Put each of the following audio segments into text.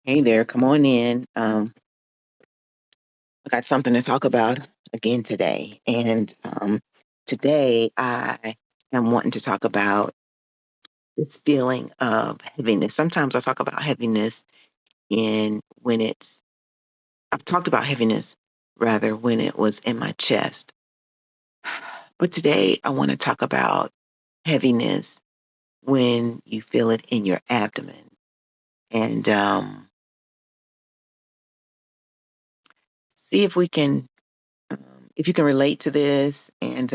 Hey there, come on in. I got something to talk about again today. And today I am wanting to talk about this feeling of heaviness. Sometimes I talk about heaviness in when I've talked about heaviness rather when it was in my chest. But today I want to talk about heaviness when you feel it in your abdomen. And see if you can relate to this and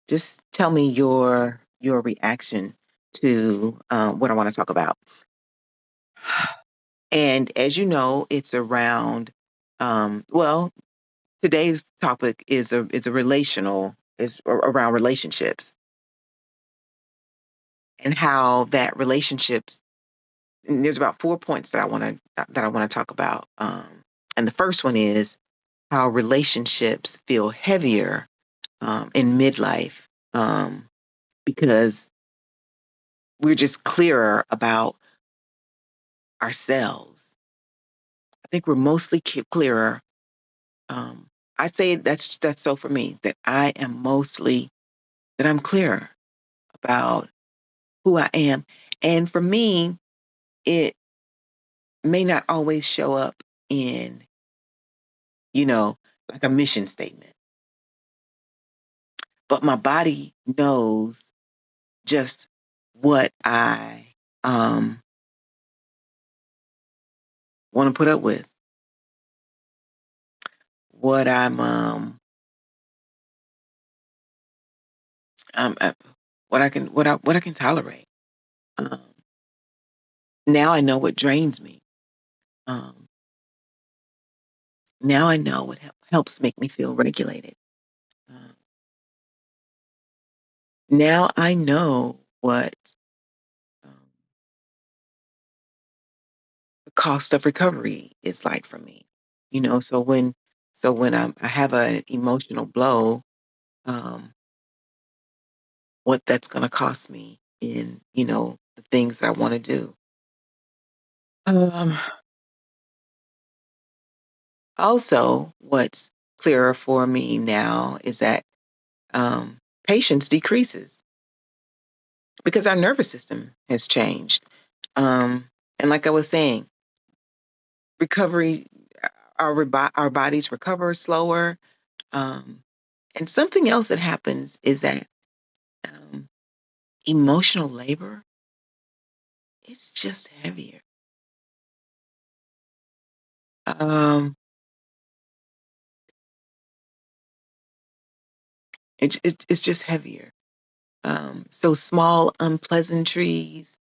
just tell me your reaction to what I want to talk about. And as you know, it's around well, today's topic is a relational is around relationships and how that relationships and there's about 4 points that I want to talk about. And the first one is how relationships feel heavier in midlife um, because we're just clearer about ourselves. I think we're mostly clearer. Um, I'd say that's so for me that I am mostly that I'm clearer about who I am, and for me, it may not always show up in like a mission statement, but my body knows just what I want to put up with, what I'm what I can tolerate. Um, Now I know what drains me. Um, Now I know what helps make me feel regulated. Um, Now I know what um, the cost of recovery is like for me. So when I have an emotional blow, um, what that's going to cost me in the things that I want to do. Um, Also, what's clearer for me now is that um, patience decreases because our nervous system has changed. And like I was saying, recovery, our bodies recover slower. Um, and something else that happens is that um, emotional labor is just heavier. Um, it's just heavier. So small unpleasantries,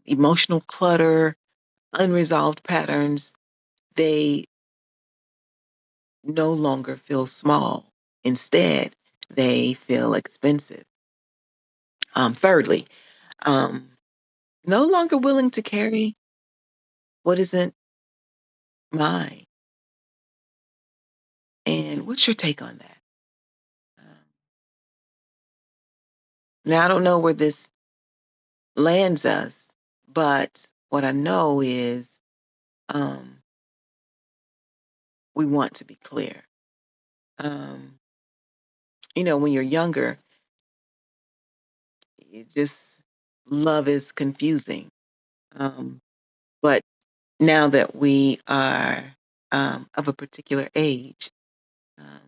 emotional clutter, unresolved patterns, they no longer feel small. Instead, they feel expensive. Thirdly, um, no longer willing to carry what isn't mine. And what's your take on that? Um, Now, I don't know where this lands us, but what I know is um, we want to be clear. Um, when you're younger, you just love is confusing. Um, but now that we are of a particular age, um,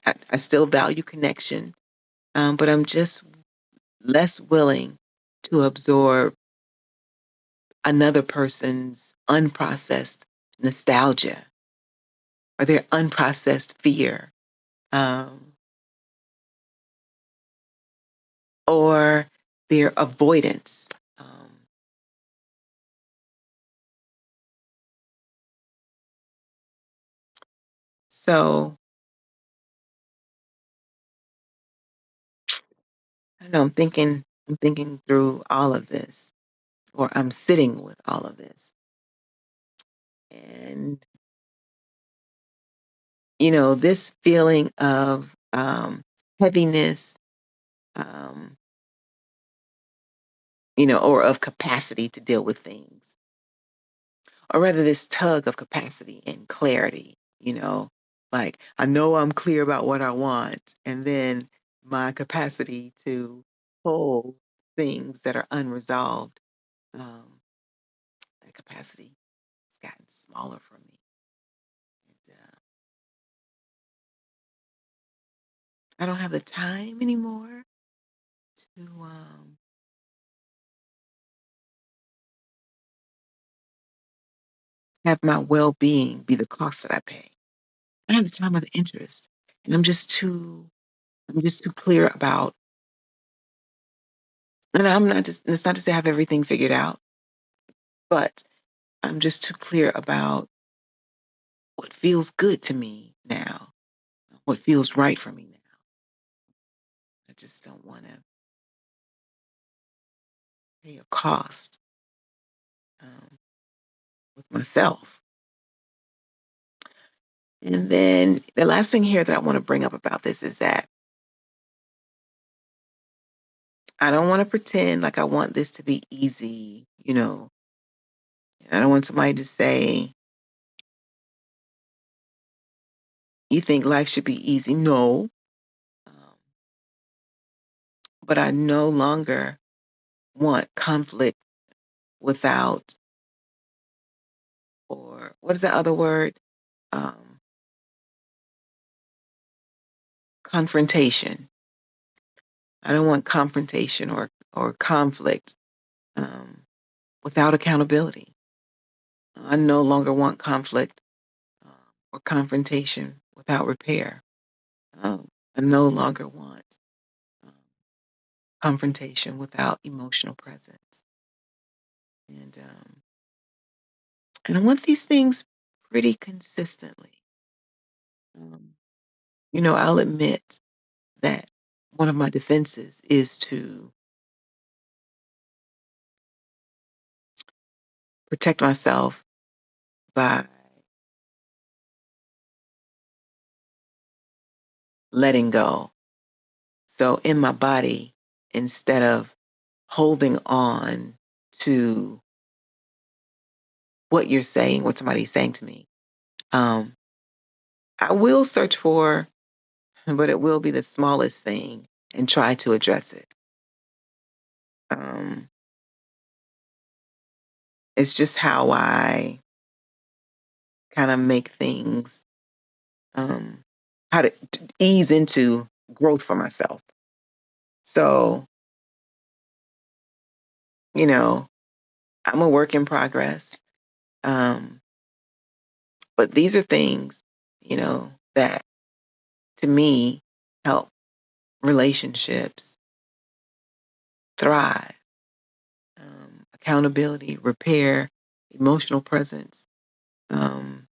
I still value connection, but I'm just less willing to absorb another person's unprocessed nostalgia or their unprocessed fear, um, or their avoidance. So I don't know. I'm thinking through all of this, or I'm sitting with all of this, and this feeling of heaviness, um, or of capacity to deal with things, or rather this tug of capacity and clarity, like I know I'm clear about what I want, and then my capacity to hold things that are unresolved, um, that capacity has gotten smaller for me. And, I don't have the time anymore to have my well-being be the cost that I pay. I don't have the time or the interest, and I'm just too clear about. And I'm not just. It's not to say I have everything figured out, but I'm just too clear about what feels good to me now, what feels right for me now. I just don't want to pay a cost um, with myself. And then the last thing here that I want to bring up about this is that I don't want to pretend like I want this to be easy, And I don't want somebody to say, you think life should be easy. No. Um, but I no longer want conflict without, or what is the other word? Um, Confrontation. I don't want confrontation or conflict um, without accountability. I no longer want conflict uh, or confrontation without repair. I no longer want um, confrontation without emotional presence. And I want these things pretty consistently. Um, I'll admit that one of my defenses is to protect myself by letting go. So in my body, instead of holding on to what you're saying, what somebody's saying to me, um, I will search for, but it will be the smallest thing and try to address it. Um, it's just how I kind of make things, um, how to ease into growth for myself. So, you know, I'm a work in progress. Um, but these are things, that to me help relationships thrive. Accountability, repair, emotional presence, um,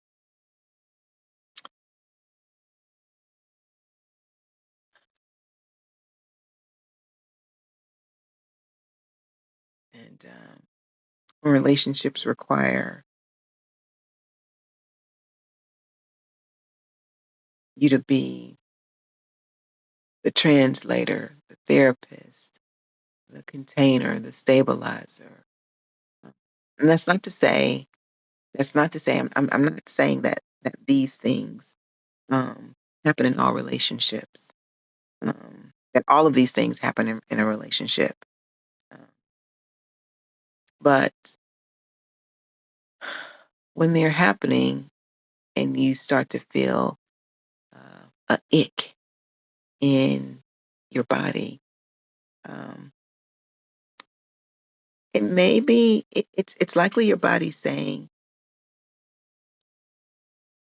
and relationships require you to be the translator, the therapist, the container, the stabilizer. And that's not to say I'm not saying that these things happen in all relationships. That all of these things happen in a relationship. Um, but when they're happening and you start to feel a ick in your body, um, it may be it's likely your body saying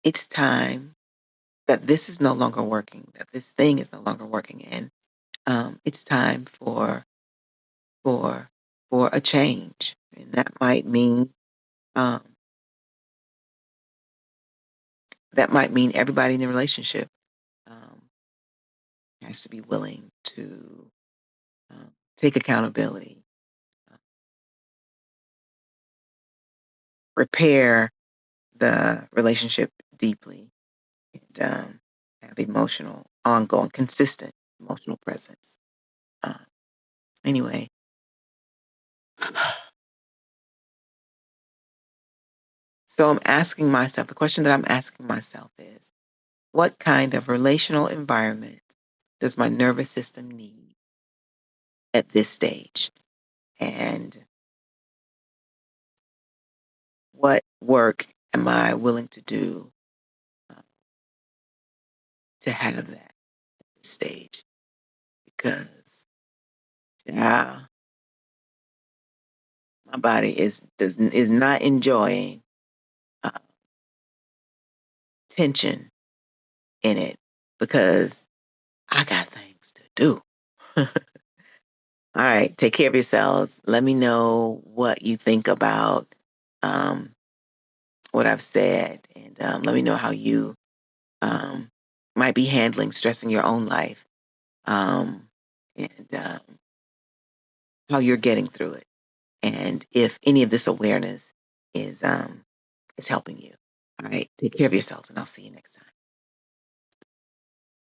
it's time that this is no longer working, that this thing is no longer working, and it's time for for a change, and um, that might mean everybody in the relationship um, has to be willing to take accountability, uh, repair the relationship deeply, and have emotional, ongoing, consistent emotional presence. Uh, anyway, So I'm asking myself, the question that I'm asking myself is, what kind of relational environment does my nervous system need at this stage? And what work am I willing to do uh, to have that stage? Because, yeah, my body is not enjoying uh, tension in it because I got things to do. All right, take care of yourselves. Let me know what you think about um, what I've said, and let me know how you um, might be handling stress in your own life, and how you're getting through it, and if any of this awareness is helping you. All right, take care of yourselves, and I'll see you next time.